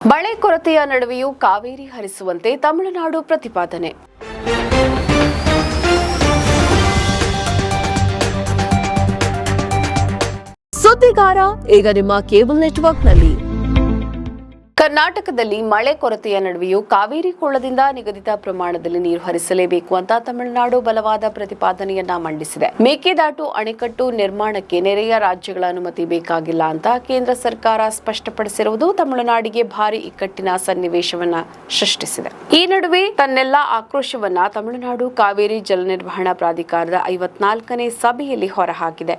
ಮಳೆ ಕೊರತೆಯ ನಡುವೆಯೂ ಕಾವೇರಿ ಹರಿಸುವಂತೆ ತಮಿಳುನಾಡು ಪ್ರತಿಪಾದನೆ. ಸುದ್ದಿಗಾರ ಈಗ ನಿಮ್ಮ ಕೇಬಲ್ ನೆಟ್ವರ್ಕ್ನಲ್ಲಿ. ಕರ್ನಾಟಕದಲ್ಲಿ ಮಳೆ ಕೊರತೆಯ ನಡುವೆಯೂ ಕಾವೇರಿ ಕೊಳ್ಳದಿಂದ ನಿಗದಿತ ಪ್ರಮಾಣದಲ್ಲಿ ನೀರು ಹರಿಸಲೇಬೇಕು ಅಂತ ತಮಿಳುನಾಡು ಬಲವಾದ ಪ್ರತಿಪಾದನೆಯನ್ನ ಮಂಡಿಸಿದೆ. ಮೇಕೆದಾಟು ಅಣೆಕಟ್ಟು ನಿರ್ಮಾಣಕ್ಕೆ ನೆರೆಯ ರಾಜ್ಯಗಳ ಅನುಮತಿ ಬೇಕಾಗಿಲ್ಲ ಅಂತ ಕೇಂದ್ರ ಸರ್ಕಾರ ಸ್ಪಷ್ಟಪಡಿಸಿರುವುದು ತಮಿಳುನಾಡಿಗೆ ಭಾರಿ ಇಕ್ಕಟ್ಟಿನ ಸನ್ನಿವೇಶವನ್ನ ಸೃಷ್ಟಿಸಿದೆ. ಈ ನಡುವೆ ತನ್ನೆಲ್ಲ ಆಕ್ರೋಶವನ್ನ ತಮಿಳುನಾಡು ಕಾವೇರಿ ಜಲ ನಿರ್ವಹಣಾ ಪ್ರಾಧಿಕಾರದ 54ನೇ ಸಭೆಯಲ್ಲಿ ಹೊರಹಾಕಿದೆ.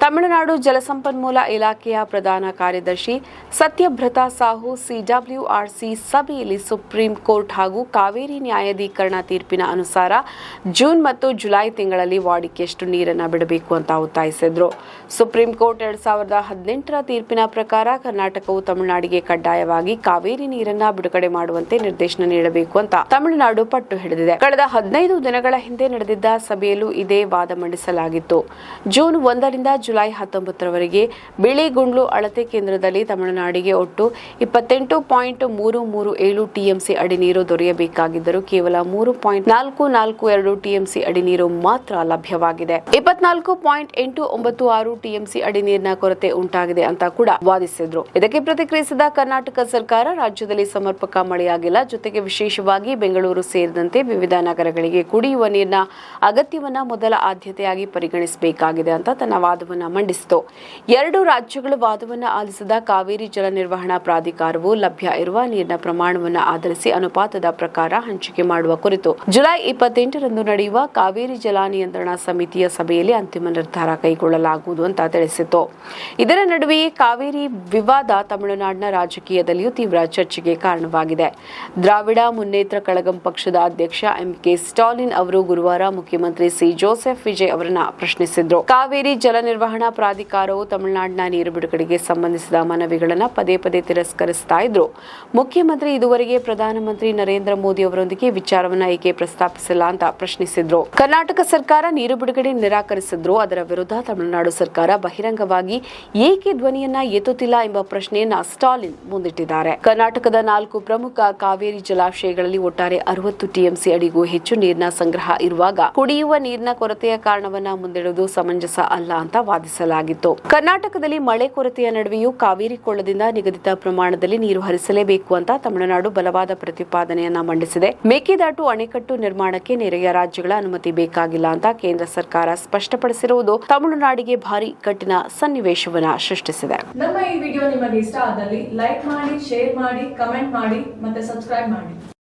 ತಮಿಳುನಾಡು ಜಲಸಂಪನ್ಮೂಲ ಇಲಾಖೆಯ ಪ್ರಧಾನ ಕಾರ್ಯದರ್ಶಿ ಸತ್ಯಬ್ರತ ಸಾಹು ಸಿಡಬ್ಲ್ಯೂಆರ್ಸಿ ಸಭೆಯಲ್ಲಿ ಸುಪ್ರೀಂ ಕೋರ್ಟ್ ಹಾಗೂ ಕಾವೇರಿ ನ್ಯಾಯಾಧೀಕರಣ ತೀರ್ಪಿನ ಅನುಸಾರ ಜೂನ್ ಮತ್ತು ಜುಲೈ ತಿಂಗಳಲ್ಲಿ ವಾಡಿಕೆಯಷ್ಟು ನೀರನ್ನು ಬಿಡಬೇಕು ಅಂತ ಒತ್ತಾಯಿಸಿದ್ರು. ಸುಪ್ರೀಂ ಕೋರ್ಟ್ 2018ರ ತೀರ್ಪಿನ ಪ್ರಕಾರ ಕರ್ನಾಟಕವು ತಮಿಳುನಾಡಿಗೆ ಕಡ್ಡಾಯವಾಗಿ ಕಾವೇರಿ ನೀರನ್ನ ಬಿಡುಗಡೆ ಮಾಡುವಂತೆ ನಿರ್ದೇಶನ ನೀಡಬೇಕು ಅಂತ ತಮಿಳುನಾಡು ಪಟ್ಟು ಹಿಡಿದಿದೆ. ಕಳೆದ 15 ದಿನಗಳ ಹಿಂದೆ ನಡೆದಿದ್ದ ಸಭೆಯಲ್ಲೂ ಇದೇ ವಾದ ಮಂಡಿಸಲಾಗಿತ್ತು. ಜೂನ್ 1ರಿಂದ ಜುಲೈ 19ರವರೆಗೆ ಬಿಳಿಗುಂಡ್ಲು ಅಳತೆ ಕೇಂದ್ರದಲ್ಲಿ ತಮಿಳುನಾಡಿಗೆ ಒಟ್ಟು 28.337 ಟಿಎಂಸಿ ಅಡಿ ನೀರು ದೊರೆಯಬೇಕಾಗಿದ್ದರೂ ಕೇವಲ 3.442 ಟಿಎಂಸಿ ಅಡಿ ನೀರು ಮಾತ್ರ ಲಭ್ಯವಾಗಿದೆ. 24.896 ಟಿಎಂಸಿ ಅಡಿ ನೀರಿನ ಕೊರತೆ ಉಂಟಾಗಿದೆ ಅಂತ ಕೂಡ ವಾದಿಸಿದ್ರು. ಇದಕ್ಕೆ ಪ್ರತಿಕ್ರಿಯಿಸಿದ ಕರ್ನಾಟಕ ಸರ್ಕಾರ, ರಾಜ್ಯದಲ್ಲಿ ಸಮರ್ಪಕ ಮಳೆಯಾಗಿಲ್ಲ, ಜೊತೆಗೆ ವಿಶೇಷವಾಗಿ ಬೆಂಗಳೂರು ಸೇರಿದಂತೆ ವಿವಿಧ ನಗರಗಳಿಗೆ ಕುಡಿಯುವ ನೀರಿನ ಅಗತ್ಯವನ್ನ ಮೊದಲ ಆದ್ಯತೆಯಾಗಿ ಪರಿಗಣಿಸಬೇಕಾಗಿದೆ ಅಂತ ತನ್ನ ವಾದವನ್ನ ಮಂಡಿಸಿತು. ಎರಡು ರಾಜ್ಯಗಳ ವಾದವನ್ನ ಆಲಿಸಿದ ಕಾವೇರಿ ಜಲ ನಿರ್ವಹಣಾ ಪ್ರಾಧಿಕಾರವು ಲಭ್ಯ ಇರುವ ನೀರಿನ ಪ್ರಮಾಣವನ್ನು ಆಧರಿಸಿ ಅನುಪಾತದ ಪ್ರಕಾರ ಹಂಚಿಕೆ ಮಾಡುವ ಕುರಿತು ಜುಲೈ 28ರಂದು ನಡೆಯುವ ಕಾವೇರಿ ಜಲ ನಿಯಂತ್ರಣ ಸಮಿತಿಯ ಸಭೆಯಲ್ಲಿ ಅಂತಿಮ ನಿರ್ಧಾರ ಕೈಗೊಳ್ಳಲಾಗುವುದು ಅಂತ ತಿಳಿಸಿತು. ಇದರ ನಡುವೆಯೇ ಕಾವೇರಿ ವಿವಾದ ತಮಿಳುನಾಡಿನ ರಾಜಕೀಯದಲ್ಲಿಯೂ ತೀವ್ರ ಚರ್ಚೆಗೆ ಕಾರಣವಾಗಿದೆ. ದ್ರಾವಿಡ ಮುನ್ನೇತ್ರ ಕಳಗಂ ಪಕ್ಷದ ಅಧ್ಯಕ್ಷ ಎಂಕೆ ಸ್ಟಾಲಿನ್ ಅವರು ಗುರುವಾರ ಮುಖ್ಯಮಂತ್ರಿ ಸಿ ಜೋಸೆಫ್ ವಿಜಯ್ ಅವರನ್ನ ಪ್ರಶ್ನಿಸಿದ್ರು. ಕಾವೇರಿ ಜಲ ನಿರ್ವಹಣಾ ಪ್ರಾಧಿಕಾರವು ತಮಿಳುನಾಡಿನ ನೀರು ಬಿಡುಗಡೆಗೆ ಸಂಬಂಧಿಸಿದ ಮನವಿಗಳನ್ನು ಪದೇ ಪದೇ ತಿರಸ್ಕರಿಸ್ತಾ ಇದ್ರು. ಮುಖ್ಯಮಂತ್ರಿ ಇದುವರೆಗೆ ಪ್ರಧಾನಮಂತ್ರಿ ನರೇಂದ್ರ ಮೋದಿ ಅವರೊಂದಿಗೆ ವಿಚಾರವನ್ನ ಏಕೆ ಪ್ರಸ್ತಾಪಿಸಿಲ್ಲ ಅಂತ ಪ್ರಶ್ನಿಸಿದ್ರು. ಕರ್ನಾಟಕ ಸರ್ಕಾರ ನೀರು ಬಿಡುಗಡೆ ನಿರಾಕರಿಸಿದ್ರು. ಅದರ ವಿರುದ್ಧ ತಮಿಳುನಾಡು ಸರ್ಕಾರ ಬಹಿರಂಗವಾಗಿ ಏಕೆ ಧ್ವನಿಯನ್ನ ಎತ್ತುತ್ತಿಲ್ಲ ಎಂಬ ಪ್ರಶ್ನೆಯನ್ನ ಸ್ಟಾಲಿನ್ ಮುಂದಿಟ್ಟಿದ್ದಾರೆ. ಕರ್ನಾಟಕದ 4 ಪ್ರಮುಖ ಕಾವೇರಿ ಜಲಾಶಯಗಳಲ್ಲಿ ಒಟ್ಟಾರೆ 60 ಟಿಎಂಸಿ ಅಡಿಗೂ ಹೆಚ್ಚು ನೀರಿನ ಸಂಗ್ರಹ ಇರುವಾಗ ಕುಡಿಯುವ ನೀರಿನ ಕೊರತೆಯ ಕಾರಣವನ್ನ ಮುಂದಿಡುವುದು ಸಮಂಜಸ ಅಲ್ಲ ಅಂತ ವಾದಿಸಲಾಗಿತ್ತು. ಕರ್ನಾಟಕದಲ್ಲಿ ಮಳೆ ಕೊರತೆಯ ನಡುವೆಯೂ ಕಾವೇರಿ ಕೊಳ್ಳದಿಂದ ನಿಗದಿತ ಪ್ರಮಾಣದಲ್ಲಿ ನೀರು ಹರಿಸಲೇಬೇಕು ಅಂತ ತಮಿಳುನಾಡು ಬಲವಾದ ಪ್ರತಿಪಾದನೆಯನ್ನ ಮಂಡಿಸಿದೆ. ಮೇಕೆದಾಟು ಅಣೆಕಟ್ಟು ನಿರ್ಮಾಣಕ್ಕೆ ನೆರೆಯ ರಾಜ್ಯಗಳ ಅನುಮತಿ ಬೇಕಾಗಿಲ್ಲ ಅಂತ ಕೇಂದ್ರ ಸರ್ಕಾರ ಸ್ಪಷ್ಟಪಡಿಸಿರುವುದು ತಮಿಳುನಾಡಿಗೆ ಭಾರಿ ಕಠಿಣ ಸನ್ನಿವೇಶವನ್ನ ಸೃಷ್ಟಿಸಿದೆ. ನಮ್ಮ ಈ ವಿಡಿಯೋ ನಿಮಗೆ ಇಷ್ಟ ಆದಲ್ಲಿ ಲೈಕ್ ಮಾಡಿ, ಶೇರ್ ಮಾಡಿ, ಕಮೆಂಟ್ ಮಾಡಿ ಮತ್ತೆ ಸಬ್ಸ್ಕ್ರೈಬ್ ಮಾಡಿ.